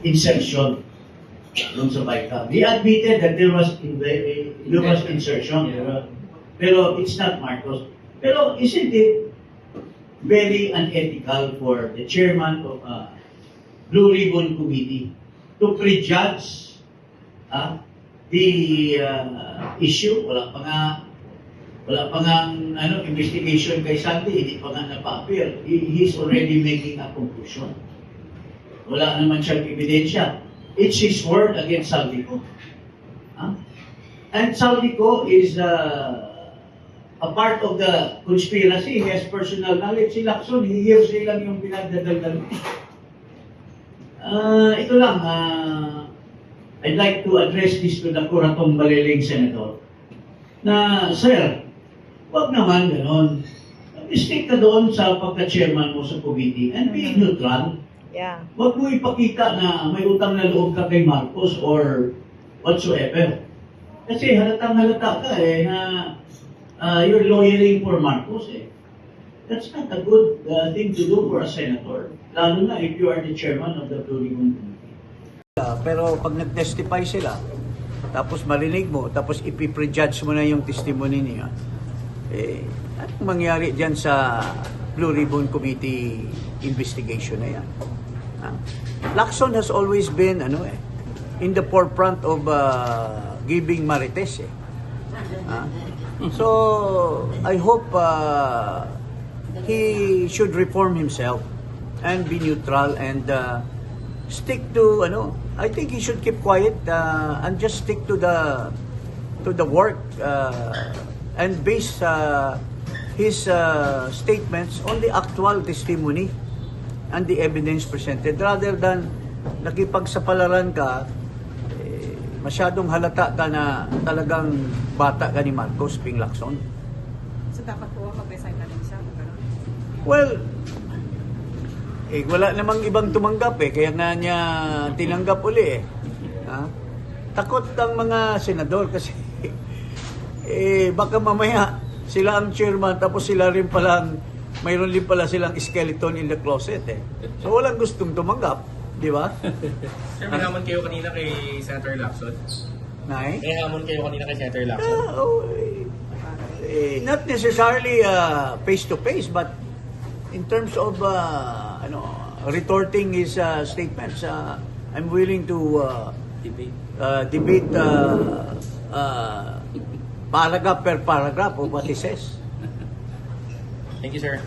insertion doon sa Viacom. He admitted that there was insertion. Pero it's not Marcos. Pero isn't it very unethical for the chairman of Blue Ribbon Committee to prejudge the issue? Wala pa nga investigation kay Sandy, hindi pa nga napa-appear. He's already making a conclusion. Wala naman siyang ebidensya. It's his word against Saldico. And Saldico is a part of the conspiracy. He has personal knowledge. Si Lacson, hearsay lang yung pinagdadalgal. Ito lang, I'd like to address this to the Kuratong Baliling Senator. Na, sir, wag naman ganon. Stick ka doon sa pagka-chairman mo sa committee and be neutral. Yeah. Wag mo ipakita na may utang na loob ka kay Marcos or whatsoever. Kasi halatang halata ka na you're lawyering for Marcos That's not a good thing to do for a senator. Lalo na if you are the chairman of the Blue Ribbon Committee. Pero pag nag-testify sila, tapos marinig mo, tapos ipiprejudge mo na yung testimony niya, anong mangyari dyan sa Blue Ribbon Committee investigation na yan? Lacson has always been in the forefront of giving marites So I hope he should reform himself and be neutral and stick to I think he should keep quiet and just stick to the work and base his statements on the actual testimony and the evidence presented rather than nakipagsapalaran ka masyadong halata ka na talagang bata ka ni Marcos Ping Lacson. So dapat po mag-resign na rin siya? Well, wala namang ibang tumanggap kaya nga niya tinanggap uli Takot ang mga senador kasi baka mamaya sila ang chairman tapos sila rin palang mayroon din pala silang skeleton in the closet So walang gustong tumanggap, di ba? Sir, may hamon kayo kanina kay Senator Lacson? Nay? May hamon kayo kanina kay Senator Lacson? Not necessarily face to face but in terms of retorting his statements, I'm willing to debate paragraph per paragraph of what he says. Thank you, sir.